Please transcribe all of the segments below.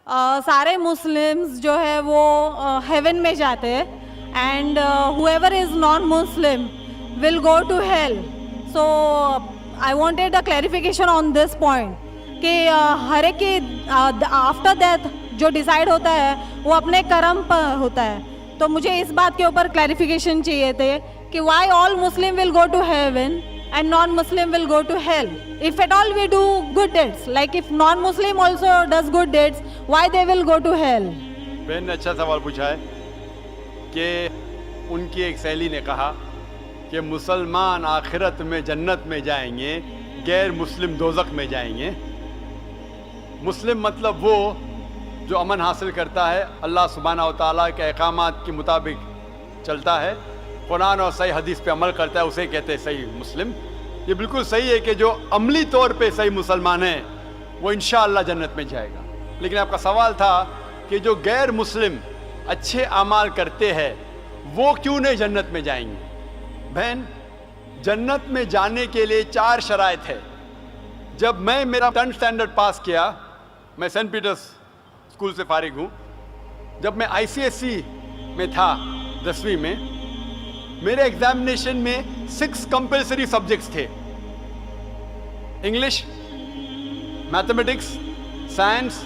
سارے مسلمز جو ہے وہ ہیون میں جاتے ہیں and whoever is non-Muslim will go to hell. So I wanted a clarification on this point کہ ہر ایک کی آفٹر ڈیتھ جو ڈیسائیڈ ہوتا ہے وہ اپنے کرم پر ہوتا ہے. تو مجھے اس بات کے اوپر کلیریفیکیشن چاہیے تھے کہ why all Muslim will go to heaven and non-Muslim will go to hell. If at all we do good deeds, like if non-Muslim also does good deeds, why they will go to hell? بہن نے اچھا سوال پوچھا ہے کہ ان کی ایک سہیلی نے کہا کہ مسلمان آخرت میں جنت میں جائیں گے، غیر مسلم دوزخ میں جائیں گے. مسلم مطلب وہ جو امن حاصل کرتا ہے، اللہ سبحانہ و تعالیٰ کے احکامات کے مطابق چلتا ہے، قرآن اور صحیح حدیث پہ عمل کرتا ہے، اسے کہتے ہیں صحیح مسلم. یہ بالکل صحیح ہے کہ جو عملی طور پہ صحیح مسلمان ہے وہ انشاءاللہ جنت میں جائے گا. لیکن آپ کا سوال تھا کہ جو غیر مسلم اچھے اعمال کرتے ہیں وہ کیوں نہیں جنت میں جائیں گے؟ بہن، جنت میں جانے کے لیے 4 شرائط ہے. جب میں میرا 10th اسٹینڈرڈ پاس کیا، میں سینٹ پیٹرس اسکول سے فارغ ہوں. جب میں ICSE میں تھا 10ویں میں، میرے ایگزامینیشن میں 6 کمپلسری سبجیکٹس تھے: انگلش، میتھمیٹکس، سائنس،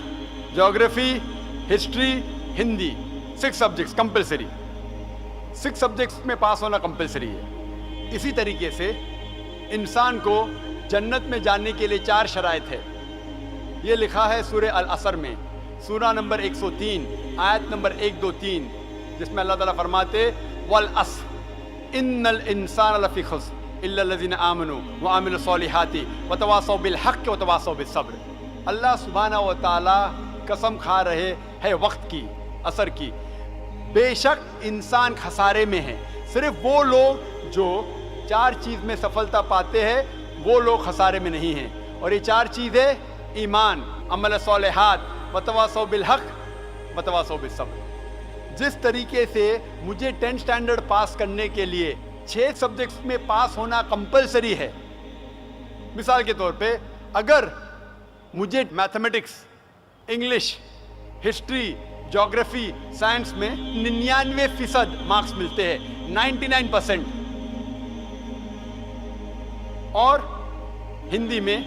جغرافی، history, Hindi. 6 subjects compulsory. 6 subjects میں پاس ہونا کمپلسری ہے. اسی طریقے سے انسان کو جنت میں جانے کے لیے 4 شرائط ہے. یہ لکھا ہے سورہ العصر میں، سورہ نمبر 103 آیت نمبر 1 2 3، جس میں اللہ تعالیٰ فرماتے والعصر ان الانسان لفی خسر الا الذین آمنوا وعملوا الصالحات وتواصوا بالحق وتواصوا بالصبر. اللہ سبحانہ و تعالیٰ قسم کھا رہے ہے وقت کی، عصر کی. بے شک انسان خسارے میں ہے. صرف وہ لوگ جو 4 چیز میں سفلتا پاتے ہیں وہ لوگ خسارے میں نہیں ہیں. اور یہ 4 چیزیں ایمان، عمل صالحات، وتواصوا بالحق، وتواصوا بالصبر. جس طریقے سے مجھے 10th اسٹینڈرڈ پاس کرنے کے لیے 6 سبجیکٹس میں پاس ہونا کمپلسری ہے. مثال کے طور پہ اگر مجھے میتھمیٹکس، انگلش، ہسٹری، جغرافی، سائنس میں 99% مارکس ملتے ہیں، 99%، اور ہندی میں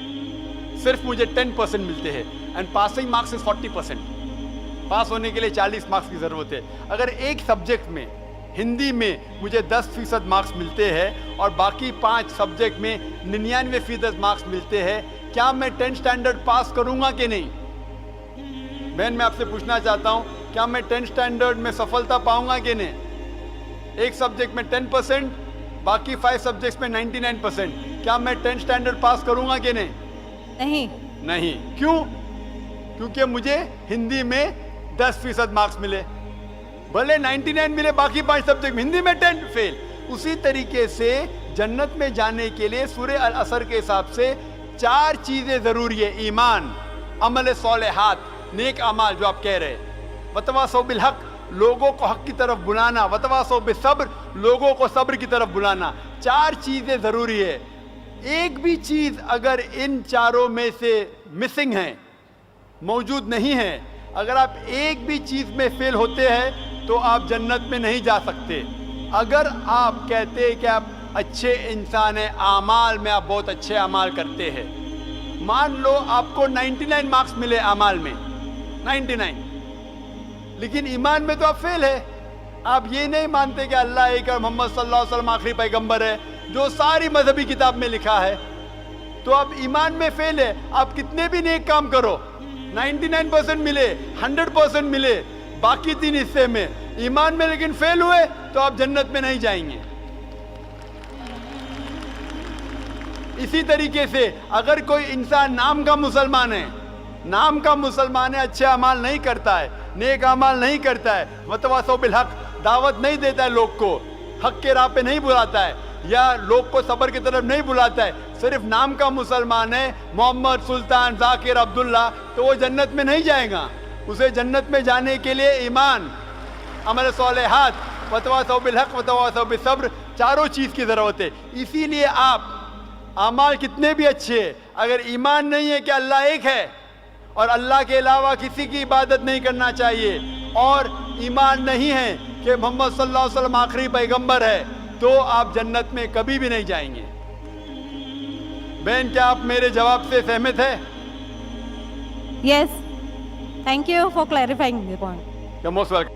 صرف مجھے 10% ملتے ہیں، اینڈ پاسنگ مارکس از 40%. پاس ہونے کے لیے 40 مارکس کی ضرورت ہے. اگر ایک سبجیکٹ میں، ہندی میں مجھے 10% مارکس ملتے ہیں اور باقی 5 سبجیکٹ میں 99% مارکس ملتے ہیں، کیا میں 10th اسٹینڈرڈ پاس کروں گا کہ نہیں؟ بہن، میں آپ سے پوچھنا چاہتا ہوں، کیا میں 10th اسٹینڈرڈ میں سفلتا پاؤں گا کہ نہیں؟ ایک سبجیکٹ میں 10%، باقی 5 سبجیکٹس میں 99%. کیا میں 10th اسٹینڈرڈ پاس کروں گا کہ نہیں؟ نہیں. کیوں؟ کیونکہ مجھے ہندی میں 10% مارکس ملے، بھلے 99 ملے، باقی 5 سبجیکٹ ہندی میں 10 فیل. اسی طریقے سے جنت میں جانے کے لیے سورہ العصر کے حساب سے 4 چیزیں ضروری ہے: ایمان، عمل صالحات، نیک اعمال جو آپ کہہ رہے، وتواصوا بالحق، لوگوں کو حق کی طرف بلانا، وتواصوا بالصبر، لوگوں کو صبر کی طرف بلانا. 4 چیزیں ضروری ہے. ایک بھی چیز اگر ان 4 میں سے مسنگ ہے، موجود نہیں ہے، اگر آپ ایک بھی چیز میں فیل ہوتے ہیں تو آپ جنت میں نہیں جا سکتے. اگر آپ کہتے ہیں کہ آپ اچھے انسان ہیں، اعمال میں آپ بہت اچھے اعمال کرتے ہیں، مان لو آپ کو 99 مارکس ملے اعمال میں، 99، لیکن ایمان میں تو آپ فیل ہے. آپ یہ نہیں مانتے کہ اللہ ایک اور محمد صلی اللہ علیہ وسلم آخری پیغمبر ہے، جو ساری مذہبی کتاب میں لکھا ہے، تو آپ ایمان میں فیل ہے. آپ کتنے بھی نیک کام کرو، 99% ملے، 100% ملے، باقی 3 حصے میں ایمان میں لیکن فیل ہوئے، تو آپ جنت میں نہیں جائیں گے. اسی طریقے سے اگر کوئی انسان نام کا مسلمان ہے، اچھے اعمال نہیں کرتا ہے، نیک اعمال نہیں کرتا ہے، وتواصوا بالحق، دعوت نہیں دیتا ہے، لوگ کو حق کے راہ پہ نہیں بلاتا ہے، یا لوگ کو صبر کی طرف نہیں بلاتا ہے، صرف نام کا مسلمان ہے، محمد، سلطان، ذاکر، عبداللہ، تو وہ جنت میں نہیں جائے گا. اسے جنت میں جانے کے لیے ایمان، عمل صالحات، وتواصوا بالحق، وتواصوا بالصبر، 4 چیز کی ضرورت ہے. اسی لیے آپ اعمال کتنے بھی اچھے، اگر ایمان نہیں ہے کہ اللہ ایک ہے اور اللہ کے علاوہ کسی کی عبادت نہیں کرنا چاہیے اور ایمان نہیں ہے کہ محمد صلی اللہ علیہ وسلم آخری پیغمبر ہے تو آپ جنت میں کبھی بھی نہیں جائیں گے. بہن کیا آپ میرے جواب سے سہمت ہے؟ Yes. Thank you for clarifying the point. You're most welcome.